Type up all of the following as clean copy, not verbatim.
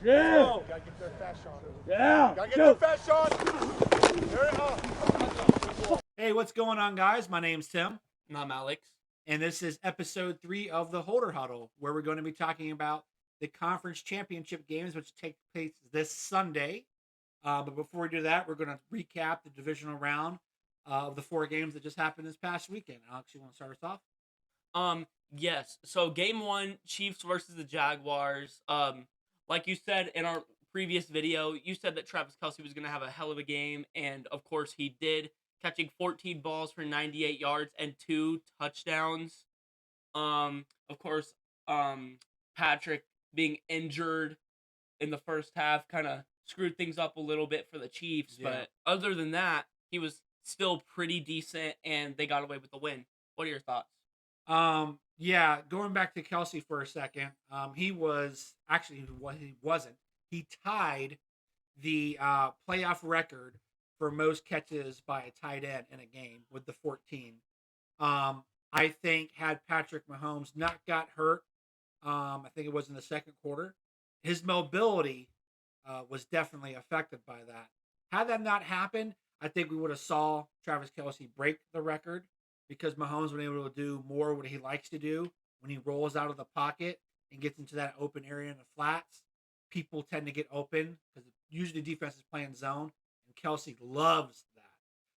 Yeah. Go. Gotta get there fast, Sean. Yeah. Gotta get there fast, Sean. There it is. Hey, what's going on, guys? My name's Tim, And I'm Alex. and this is episode 3 of the Huddle, where we're going to be talking about the conference championship games, which take place this Sunday. But before we do that, we're going to recap the divisional round of the 4 games that just happened this past weekend. Alex, you want to start us off? Yes. So game 1, Chiefs versus the Jaguars. Like you said in our previous video, you said that Travis Kelce was going to have a hell of a game, and of course he did, catching 14 balls for 98 yards and 2 touchdowns. Of course, Patrick being injured in the first half kind of screwed things up a little bit for the Chiefs, but other than that, he was still pretty decent, and they got away with the win. What are your thoughts? Yeah, going back to Kelce for a second, he was actually what he wasn't. He tied the playoff record for most catches by a tight end in a game with the 14. I think had Patrick Mahomes not got hurt, I think it was in the second quarter, his mobility was definitely affected by that. Had that not happened, I think we would have saw Travis Kelce break the record, because Mahomes was able to do more what he likes to do when he rolls out of the pocket and gets into that open area in the flats. People tend to get open because usually defense is playing zone, and Kelce loves that.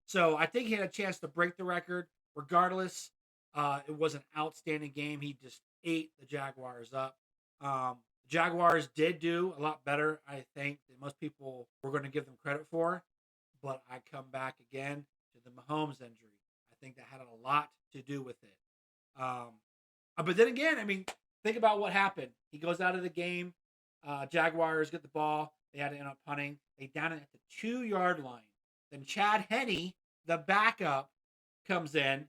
So I think he had a chance to break the record. Regardless, it was an outstanding game. He just ate the Jaguars up. Jaguars did do a lot better, I think, than most people were going to give them credit for. But I come back again to the Mahomes injury. I think that had a lot to do with it. But then again, I mean, think about what happened. He goes out of the game. Jaguars get the ball. They had to end up punting. They down it at the 2-yard line. Then Chad Henne, the backup, comes in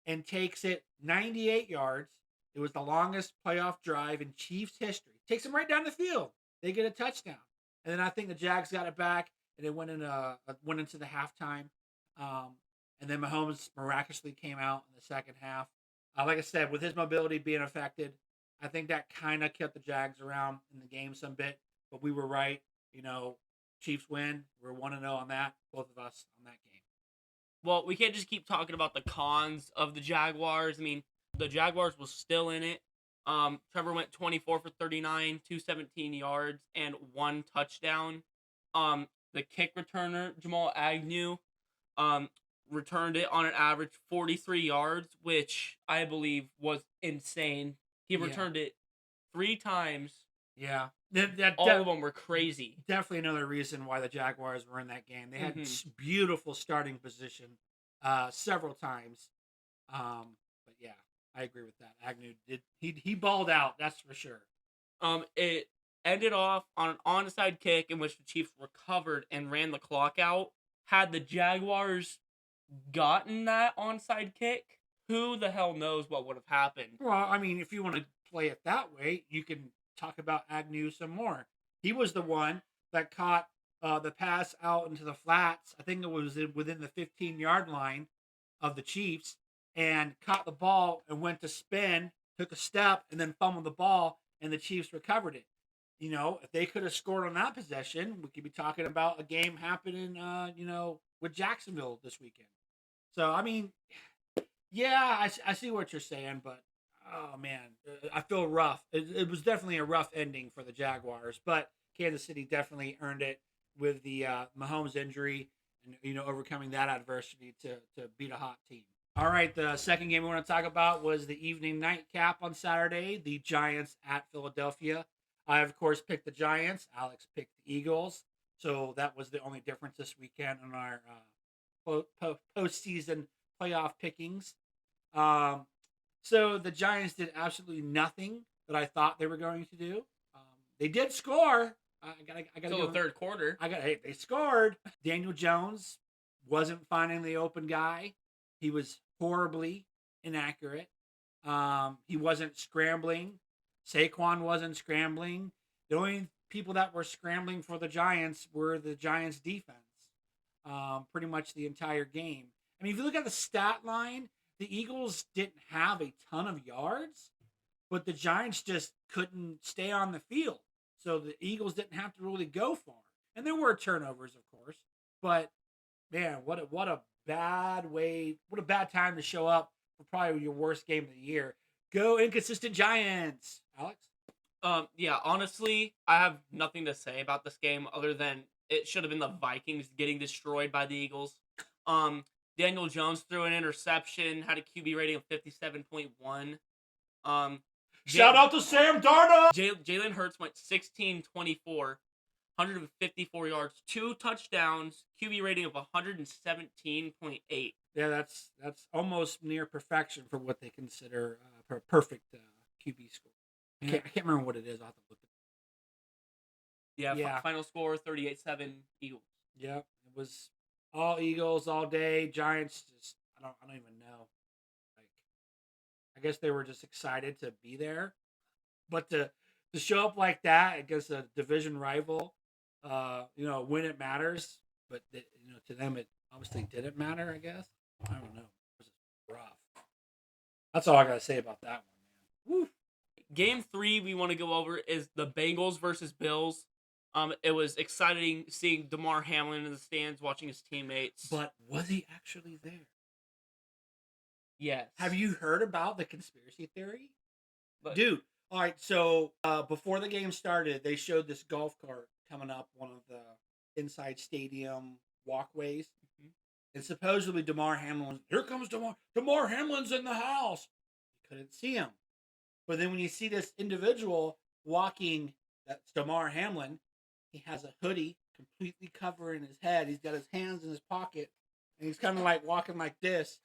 and takes it 98 yards. It was the longest playoff drive in Chiefs history. Takes them right down the field. They get a touchdown. And then I think the Jags got it back, and it went into the halftime. And then Mahomes miraculously came out in the second half. Like I said, with his mobility being affected, I think that kind of kept the Jags around in the game some bit. But we were right. Chiefs win. We're 1-0 on that, both of us on that game. Well, we can't just keep talking about the cons of the Jaguars. I mean, the Jaguars was still in it. Trevor went 24 for 39, 217 yards, and 1 touchdown. The kick returner, Jamal Agnew, returned it on an average 43 yards, which I believe was insane. He returned it 3 times. Yeah. All of them were crazy. Definitely another reason why the Jaguars were in that game. They had beautiful starting position several times. But yeah, I agree with that. Agnew he balled out, that's for sure. It ended off on an onside kick in which the Chiefs recovered and ran the clock out. Had the Jaguars gotten that onside kick, who the hell knows what would have happened? Well, I mean, if you want to play it that way, you can talk about Agnew some more. He was the one that caught the pass out into the flats. I think it was within the 15-yard line of the Chiefs, and caught the ball and went to spin, took a step, and then fumbled the ball, and the Chiefs recovered it. If they could have scored on that possession, we could be talking about a game happening, with Jacksonville this weekend. So, I mean, yeah, I see what you're saying, but, oh, man, I feel rough. It was definitely a rough ending for the Jaguars, but Kansas City definitely earned it with the Mahomes injury and, overcoming that adversity to beat a hot team. All right, the second game we want to talk about was the evening nightcap on Saturday, the Giants at Philadelphia. I, of course, picked the Giants. Alex picked the Eagles. So that was the only difference this weekend in our postseason playoff pickings. So the Giants did absolutely nothing that I thought they were going to do. They did score. I got Until the third quarter. They scored. Daniel Jones wasn't finding the open guy. He was horribly inaccurate. He wasn't scrambling. Saquon wasn't scrambling. The only people that were scrambling for the Giants were the Giants defense. Pretty much the entire game. I mean, if you look at the stat line, the Eagles didn't have a ton of yards, but the Giants just couldn't stay on the field. So the Eagles didn't have to really go far. And there were turnovers, of course. But man, what a bad way, what a bad time to show up for probably your worst game of the year. Go inconsistent Giants, Alex. Yeah, honestly, I have nothing to say about this game other than it should have been the Vikings getting destroyed by the Eagles. Daniel Jones threw an interception, had a QB rating of 57.1. Shout out to Sam Darnold. Jalen Hurts went 16-24, 154 yards, 2 touchdowns, QB rating of 117.8. Yeah, that's almost near perfection for what they consider perfect QB score. I can't remember what it is. I'll have to look it up. Yeah. Final score 38-7 Eagles. Yep, it was all Eagles all day. Giants just I don't even know. Like, I guess they were just excited to be there, but to show up like that against a division rival, when it matters, but to them it obviously didn't matter. I guess I don't know. It was rough. That's all I gotta say about that one, man. Woo. Game 3 we want to go over is the Bengals versus Bills. It was exciting seeing Damar Hamlin in the stands, watching his teammates. But was he actually there? Yes. Have you heard about the conspiracy theory? But, Dude, all right, so before the game started, they showed this golf cart coming up one of the inside stadium walkways. Mm-hmm. And supposedly Damar Hamlin, here comes Damar. Damar Hamlin's in the house. You couldn't see him. But then when you see this individual walking, that's Damar Hamlin, he has a hoodie completely covering his head. He's got his hands in his pocket, and he's kind of like walking like this.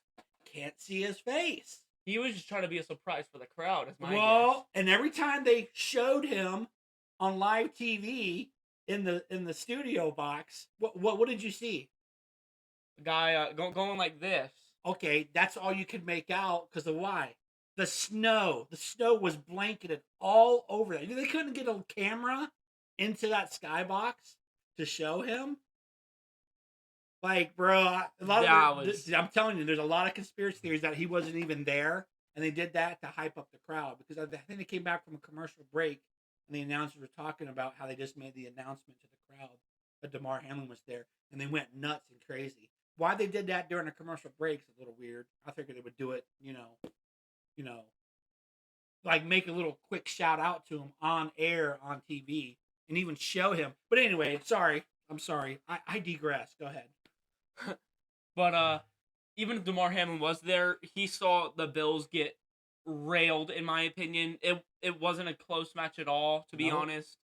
Can't see his face. He was just trying to be a surprise for the crowd, is my guess. And every time they showed him on live TV in the studio box, what did you see? The guy going like this. Okay, that's all you could make out because of why? The snow. The snow was blanketed all over that. They couldn't get a camera into that skybox to show him. Like, bro, I'm telling you, there's a lot of conspiracy theories that he wasn't even there, and they did that to hype up the crowd because I think they came back from a commercial break, and the announcers were talking about how they just made the announcement to the crowd that Damar Hamlin was there, and they went nuts and crazy. Why they did that during a commercial break is a little weird. I figured they would do it, like make a little quick shout out to him on air on TV and even show him. But anyway, I'm sorry. I digress. Go ahead. But even if Damar Hamlin was there, he saw the Bills get railed, in my opinion. It wasn't a close match at all, to be honest.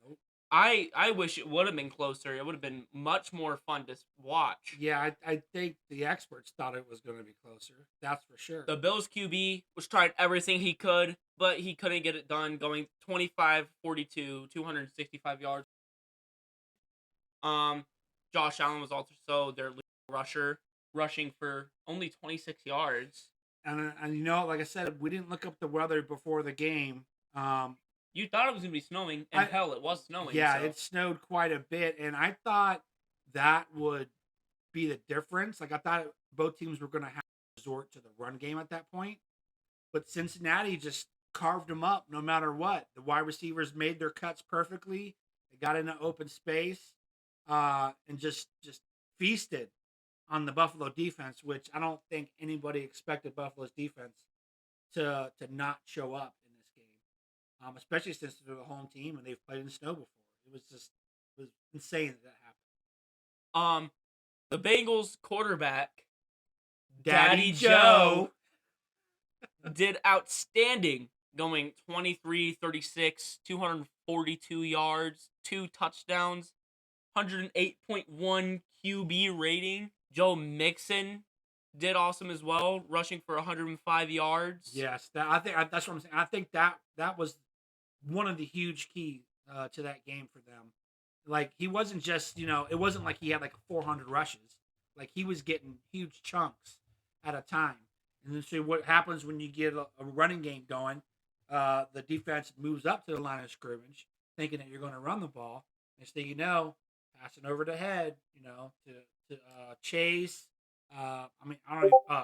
Nope. I wish it would have been closer. It would have been much more fun to watch. Yeah, I think the experts thought it was going to be closer. That's for sure. The Bills QB was tried everything he could, but he couldn't get it done, going 25-42, 265 yards. Josh Allen was also their lead rusher, rushing for only 26 yards. And like I said, we didn't look up the weather before the game. You thought it was going to be snowing, and hell, it was snowing. Yeah, it snowed quite a bit, and I thought that would be the difference. Like, I thought both teams were going to have to resort to the run game at that point. But Cincinnati just carved them up no matter what. The wide receivers made their cuts perfectly. They got into open space and just feasted on the Buffalo defense, which I don't think anybody expected Buffalo's defense to not show up in this game, especially since they're the home team and they've played in snow before. It was insane that happened. The Bengals quarterback, Daddy Joe, did outstanding, going 23-36, 242 yards, 2 touchdowns, 108.1 QB rating. Joe Mixon did awesome as well, rushing for 105 yards. Yes, that's what I'm saying. I think that was one of the huge keys to that game for them. Like, he wasn't just, it wasn't like he had like 400 rushes. Like, he was getting huge chunks at a time. And then so what happens when you get a running game going, the defense moves up to the line of scrimmage, thinking that you're going to run the ball. Next thing you know, passing over the head, to Chase.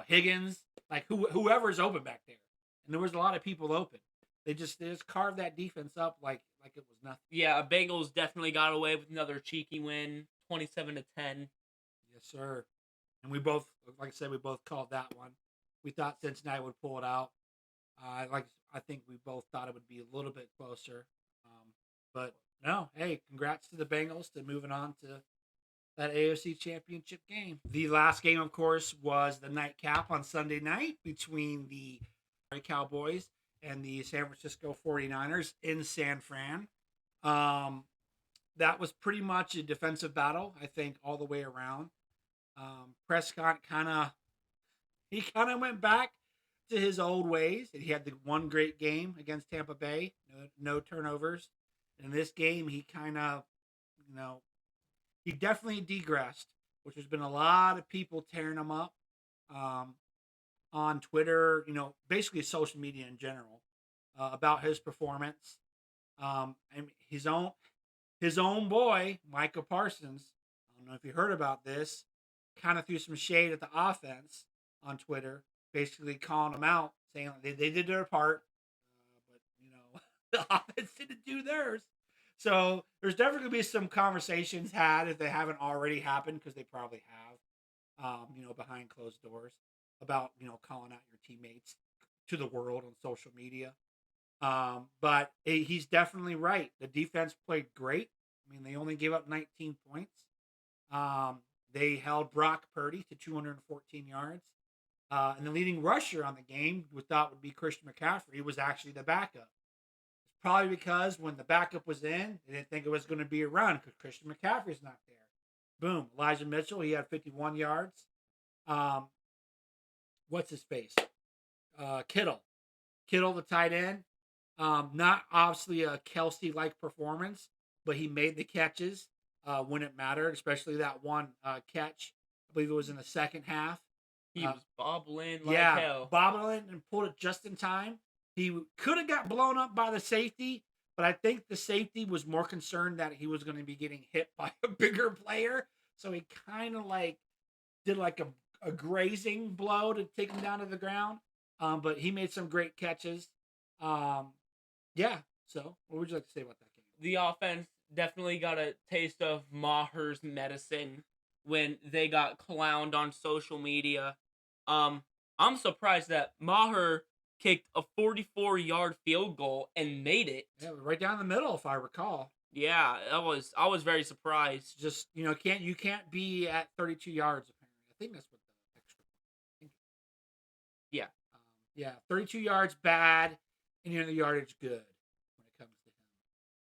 Higgins, like whoever's open back there. And there was a lot of people open. They just carved that defense up like it was nothing. Yeah, Bengals definitely got away with another cheeky win, 27-10. Yes, sir. And we both, like I said, we both called that one. We thought Cincinnati would pull it out. I think we both thought it would be a little bit closer. But no, hey, congrats to the Bengals to moving on to that AFC Championship game. The last game, of course, was the nightcap on Sunday night between the Cowboys and the San Francisco 49ers in San Fran. That was pretty much a defensive battle, I think, all the way around. Prescott kind of went back to his old ways. He had the one great game against Tampa Bay, no turnovers. In this game, he kind of, he definitely degressed, which there's been a lot of people tearing him up on Twitter, basically social media in general, about his performance. And his own boy, Micah Parsons, I don't know if you heard about this, kind of threw some shade at the offense on Twitter, basically calling them out, saying they did their part, but the offense didn't do theirs. So there's definitely going to be some conversations had if they haven't already happened, because they probably have, behind closed doors, about calling out your teammates to the world on social media. But he's definitely right. The defense played great. I mean, they only gave up 19 points. They held Brock Purdy to 214 yards. And the leading rusher on the game, we thought would be Christian McCaffrey, was actually the backup. It's probably because when the backup was in, they didn't think it was going to be a run because Christian McCaffrey's not there. Boom. Elijah Mitchell, he had 51 yards. What's his face? Kittle, the tight end. Not obviously a Kelsey-like performance, but he made the catches when it mattered, especially that one catch. I believe it was in the second half. He was bobbling like hell. Bobbling and pulled it just in time. He could have got blown up by the safety, but I think the safety was more concerned that he was going to be getting hit by a bigger player. So he kind of did a grazing blow to take him down to the ground. But he made some great catches. Yeah. So what would you like to say about that game? The offense definitely got a taste of Maher's medicine when they got clowned on social media. I'm surprised that Maher kicked a 44-yard field goal and made it. Yeah, right down the middle, if I recall. Yeah, I was very surprised. Just you can't be at 32 yards apparently. I think that's what the extra point. Yeah. Yeah, 32 yards bad, and the yardage good when it comes to him.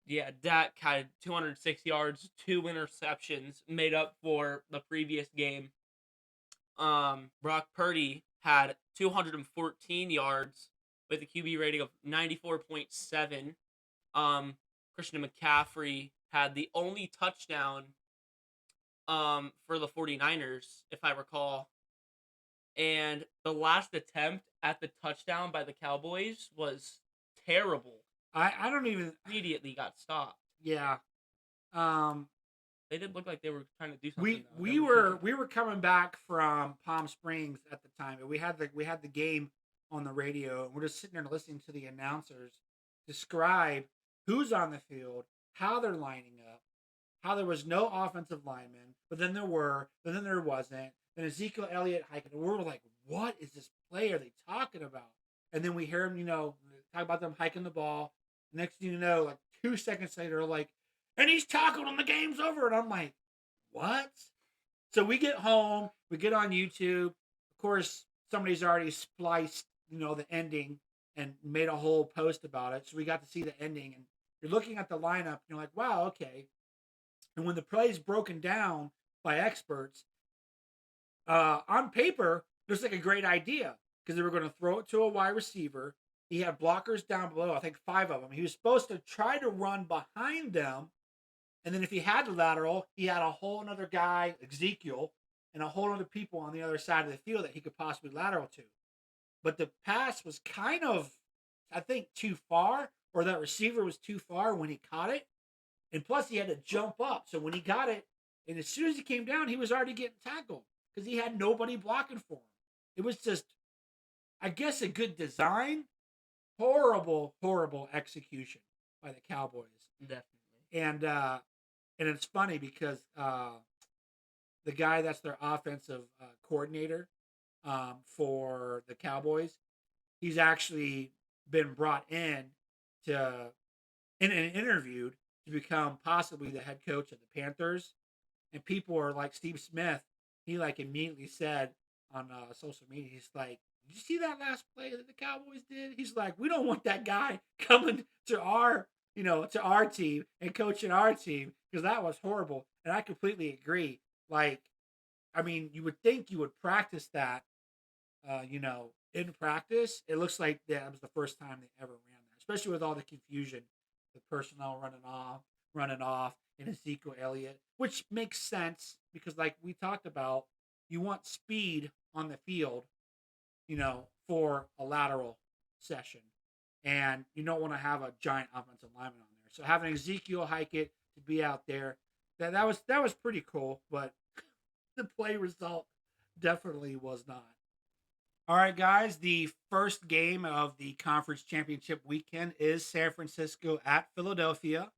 Yeah, Dak had 206 yards, 2 interceptions, made up for the previous game. Brock Purdy had 214 yards with a QB rating of 94.7. Christian McCaffrey had the only touchdown for the 49ers, if I recall. And the last attempt at the touchdown by the Cowboys was terrible. I don't even Immediately got stopped. Yeah. They did look like they were trying to do something. We were coming back from Palm Springs at the time, and we had the game on the radio, and we're just sitting there listening to the announcers describe who's on the field, how they're lining up, how there was no offensive lineman, but then there were, but then there wasn't. Then Ezekiel Elliott hiking, and we're like, what is this play are they talking about? And then we hear him, talk about them hiking the ball. Next thing you know, like 2 seconds later, and he's tackled and the game's over. And I'm like, what? So we get home, we get on YouTube. Of course, somebody's already spliced, the ending and made a whole post about it. So we got to see the ending, and you're looking at the lineup, and you're like, wow, okay. And when the play is broken down by experts, on paper, looks like a great idea because they were going to throw it to a wide receiver. He had blockers down below, I think 5 of them. He was supposed to try to run behind them. And then if he had the lateral, he had a whole other guy, Ezekiel, and a whole other people on the other side of the field that he could possibly lateral to. But the pass was kind of, I think, too far, or that receiver was too far when he caught it. And plus, he had to jump up. So when he got it, and as soon as he came down, he was already getting tackled because he had nobody blocking for him. It was just, I guess, a good design. horrible execution by the Cowboys. Definitely. And it's funny because the guy that's their offensive coordinator for the Cowboys, he's actually been brought in to and interviewed to become possibly the head coach of the Panthers. And people are like Steve Smith. He like immediately said on social media, he's like, "Did you see that last play that the Cowboys did?" He's like, "We don't want that guy coming to our to our team and coaching our team because that was horrible." And I completely agree. Like, I mean, you would think you would practice that, in practice. It looks like that was the first time they ever ran there, especially with all the confusion, the personnel running off, and Ezekiel Elliott, which makes sense because, like we talked about, you want speed on the field, for a lateral session, and you don't want to have a giant offensive lineman on there. So having Ezekiel Hikett to be out there, that was pretty cool, but the play result definitely was not. All right, guys. The first game of the conference championship weekend is San Francisco at Philadelphia.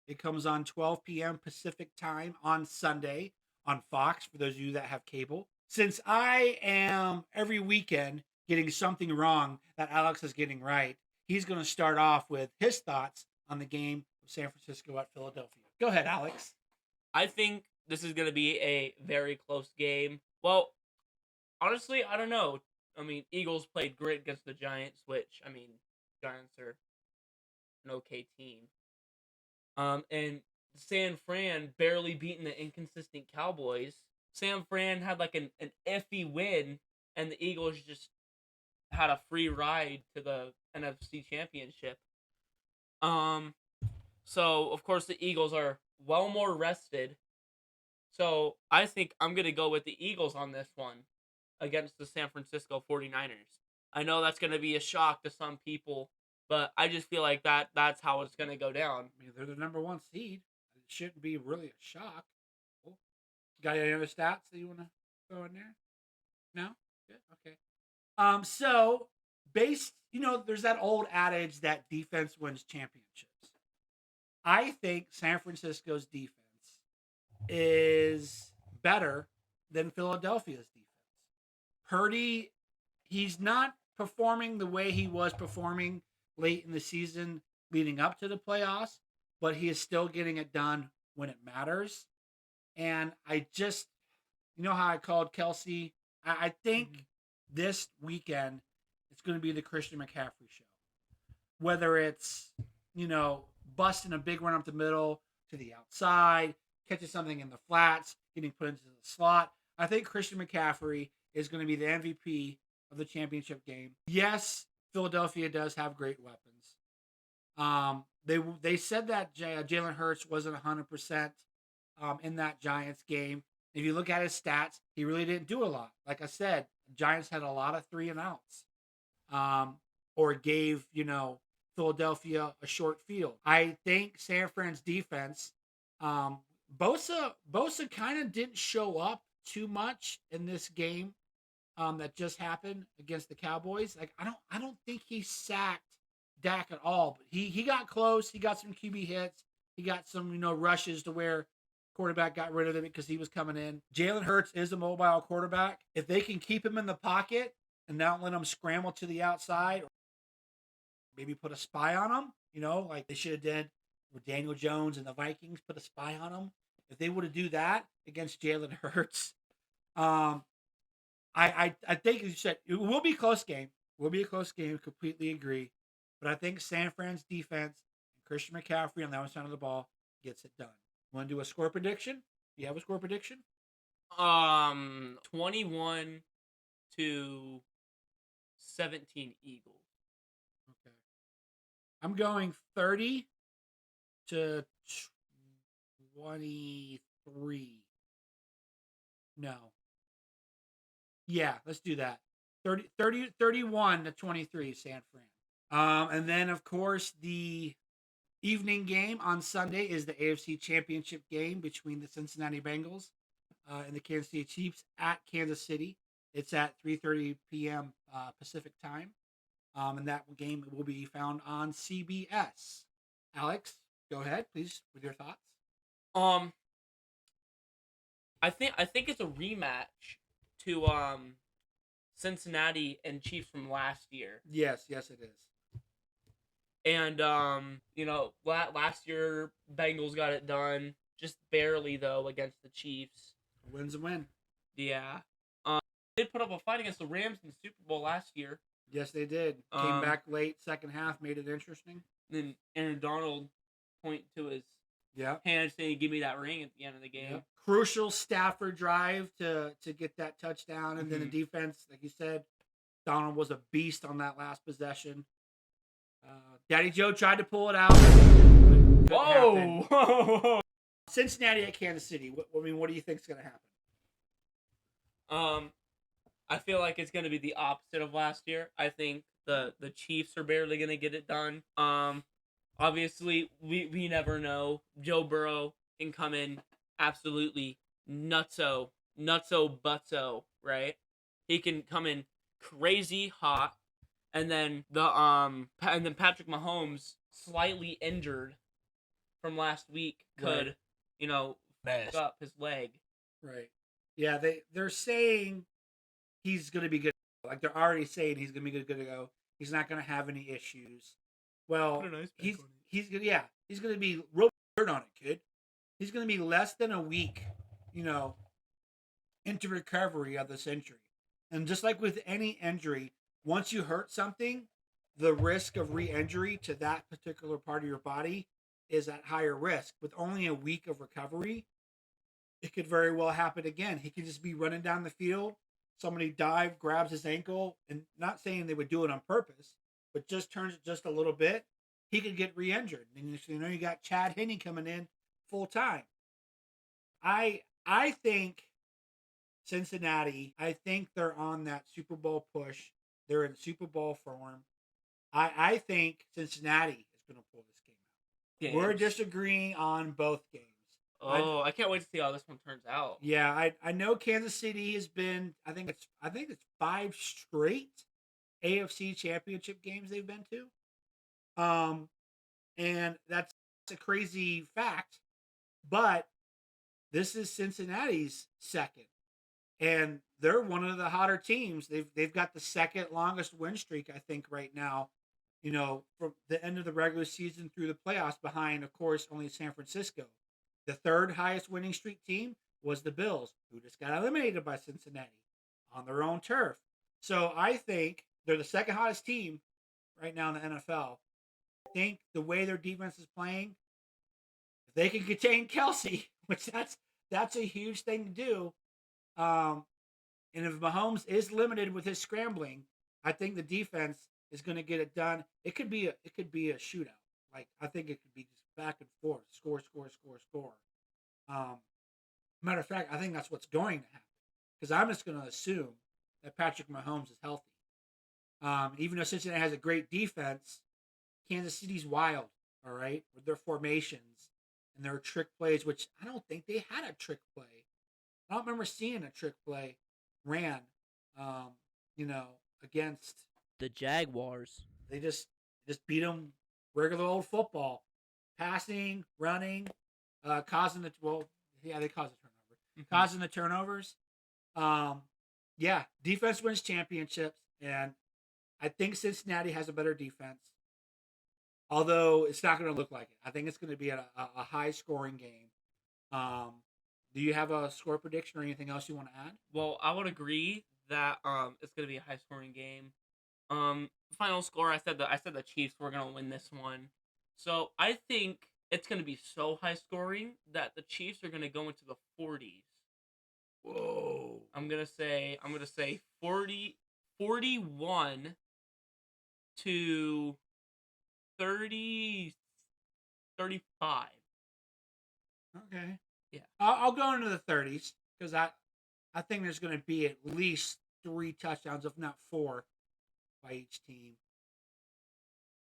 It comes on 12 p.m. Pacific time on Sunday on Fox for those of you that have cable. Since I am every weekend getting something wrong that Alex is getting right, he's going to start off with his thoughts on the game of San Francisco at Philadelphia. Go ahead, Alex. I think this is going to be a very close game. Well, honestly, I don't know. I mean, Eagles played great against the Giants, which, I mean, Giants are an okay team. And San Fran barely beating the inconsistent Cowboys. San Fran had like an iffy win, and the Eagles just had a free ride to the NFC Championship. Um, so of course the Eagles are well more rested. So I think I'm gonna go with the Eagles on this one against the San Francisco 49ers. I know that's gonna be a shock to some people, but I just feel like that's how it's gonna go down. I mean, they're the number one seed. It shouldn't be really a shock. Cool. Got any other stats that you want to throw in there? No? Good. Okay. So based, there's that old adage that defense wins championships. I think San Francisco's defense is better than Philadelphia's defense. Purdy, he's not performing the way he was performing late in the season leading up to the playoffs, but he is still getting it done when it matters. And I just, how I called Kelsey? I think this weekend it's going to be the Christian McCaffrey show. Whether it's, busting a big run up the middle to the outside, catching something in the flats, getting put into the slot. I think Christian McCaffrey is going to be the MVP of the championship game. Yes, Philadelphia does have great weapons. They said that Jalen Hurts wasn't 100% in that Giants game. If you look at his stats, he really didn't do a lot. Like I said, Giants had a lot of 3 and outs, or gave Philadelphia a short field. I think San Fran's defense, Bosa kind of didn't show up too much in this game that just happened against the Cowboys. Like I don't think he sacked Dak at all, but he got close. He got some QB hits. He got some rushes to where quarterback got rid of him because he was coming in. Jalen Hurts is a mobile quarterback. If they can keep him in the pocket and not let him scramble to the outside, or maybe put a spy on him, like they should have did with Daniel Jones and the Vikings, put a spy on him. If they would have do that against Jalen Hurts, I think you said it will be a close game. Will be a close game. Completely agree. But I think San Fran's defense and Christian McCaffrey on the other side of the ball gets it done. Want to do a score prediction? Do you have a score prediction? 21 to 17 Eagles. Okay. I'm going 30 to 23. No. Yeah, let's do that. 31 to 23, San Fran. And then, of course, the evening game on Sunday is the AFC Championship game between the Cincinnati Bengals and the Kansas City Chiefs at Kansas City. It's at 3:30 p.m. Pacific time. And that game will be found on CBS. Alex, go ahead, please, with your thoughts. Um, I think it's a rematch to Cincinnati and Chiefs from last year. Yes, yes, it is. And last year Bengals got it done, just barely though against the Chiefs. A win's a win. Yeah. They did put up a fight against the Rams in the Super Bowl last year. Yes, they did. Came back late, second half, made it interesting. Then Aaron Donald point to his Yeah. hand saying, "Give me that ring" at the end of the game. Yep. Crucial Stafford drive to get that touchdown, and then the defense, like you said, Donald was a beast on that last possession. Daddy Joe tried to pull it out. Whoa! Cincinnati at Kansas City. What do you think is going to happen? I feel like it's going to be the opposite of last year. I think the Chiefs are barely going to get it done. Obviously, we never know. Joe Burrow can come in absolutely nutso, butso, right? He can come in crazy hot, and then Patrick Mahomes, slightly injured from last week, could mess up his leg. Right. Yeah, they're saying he's going to be good. Like, they're already saying he's going to be good to go. He's not going to have any issues. Well, he's going to be real hurt on it, kid. He's going to be less than a week, into recovery of this injury. And just like with any injury, once you hurt something, the risk of re-injury to that particular part of your body is at higher risk. With only a week of recovery, it could very well happen again. He could just be running down the field. Somebody grabs his ankle, and not saying they would do it on purpose, but just turns it just a little bit. He could get re-injured. And you got Chad Henne coming in full time. I think Cincinnati, I think they're on that Super Bowl push. They're in Super Bowl form. I think Cincinnati is going to pull this game out. We're disagreeing on both games. Oh, I can't wait to see how this one turns out. Yeah, I know Kansas City has been, I think it's 5 straight AFC Championship games they've been to. And that's a crazy fact, but this is Cincinnati's second. And they're one of the hotter teams. They've got the second longest win streak, I think, right now. From the end of the regular season through the playoffs, behind, of course, only San Francisco. The third highest winning streak team was the Bills, who just got eliminated by Cincinnati on their own turf. So I think they're the second hottest team right now in the NFL. I think the way their defense is playing, if they can contain Kelsey, which that's a huge thing to do. And if Mahomes is limited with his scrambling, I think the defense is going to get it done. It could be a shootout. Like, I think it could be just back and forth, score. Matter of fact, I think that's what's going to happen, because I'm just going to assume that Patrick Mahomes is healthy. Even though Cincinnati has a great defense, Kansas City's wild. All right, with their formations and their trick plays, which I don't think they had a trick play. I don't remember seeing a trick play ran, against the Jaguars. They just beat them regular old football, passing, running, causing they caused the turnover, causing the turnovers. Defense wins championships, and I think Cincinnati has a better defense. Although it's not going to look like it. I think it's going to be a high scoring game. Do you have a score prediction or anything else you want to add? Well, I would agree that it's going to be a high scoring game. Final score, I said the Chiefs were going to win this one. So I think it's going to be so high scoring that the Chiefs are going to go into the 40s. Whoa. I'm going to say 41 to 30, 35. Okay. Yeah. I'll go into the 30s, because I think there's going to be at least 3 touchdowns, if not 4, by each team.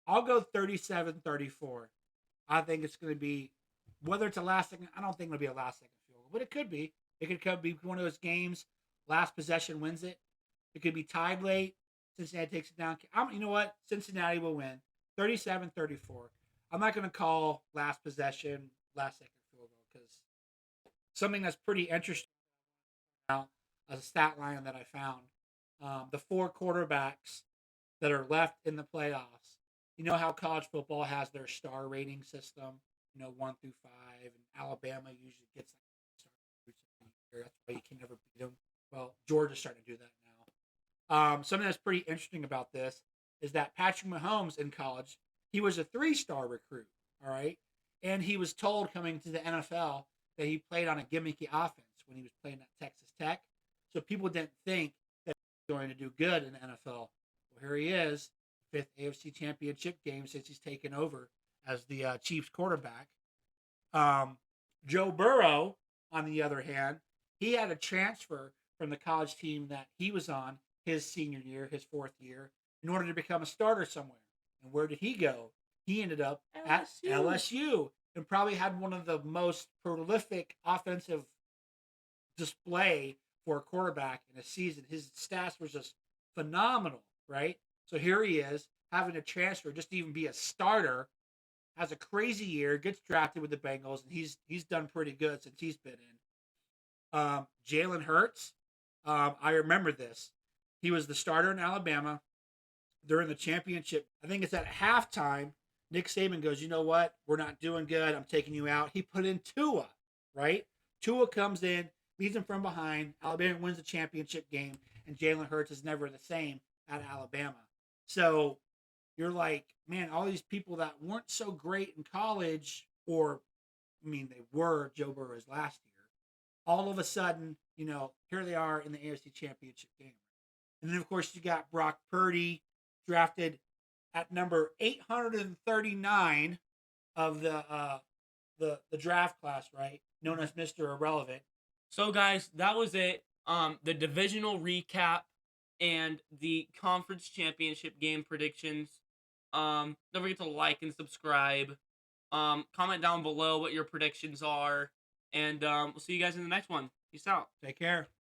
I'll go 37-34. I think it's going to be, whether it's a last second, I don't think it'll be a last second field goal, but it could be. It could be one of those games, last possession wins it. It could be tied late. Cincinnati takes it down. You know what? Cincinnati will win 37-34. I'm not going to call last possession, last second field goal because something that's pretty interesting now, a stat line that I found. The 4 quarterbacks that are left in the playoffs. You know how college football has their star rating system, 1 through 5, and Alabama usually gets like star rating. That's why you can never beat them. Well, Georgia's starting to do that now. Something that's pretty interesting about this is that Patrick Mahomes in college, he was a 3-star recruit, all right? And he was told coming to the NFL that he played on a gimmicky offense when he was playing at Texas Tech. So people didn't think that he was going to do good in the NFL. Well, here he is, 5th AFC Championship game since he's taken over as the Chiefs quarterback. Joe Burrow, on the other hand, he had a transfer from the college team that he was on his senior year, his 4th year, in order to become a starter somewhere. And where did he go? He ended up at LSU and probably had one of the most prolific offensive display for a quarterback in a season. His stats were just phenomenal, right? So here he is having a transfer just to even be a starter, has a crazy year, gets drafted with the Bengals, and he's done pretty good since he's been in. Jalen Hurts, I remember this. He was the starter in Alabama during the championship. I think it's at halftime. Nick Saban goes, you know what? We're not doing good. I'm taking you out. He put in Tua, right? Tua comes in, leads him from behind. Alabama wins the championship game, and Jalen Hurts is never the same at Alabama. So you're like, man, all these people that weren't so great in college, or, I mean, they were Joe Burrow's last year, all of a sudden, here they are in the AFC Championship game. And then, of course, you got Brock Purdy, drafted at number 839 of the draft class, right? Known as Mr. Irrelevant. So, guys, that was it. The divisional recap and the conference championship game predictions. Don't forget to like and subscribe. Comment down below what your predictions are. And we'll see you guys in the next one. Peace out. Take care.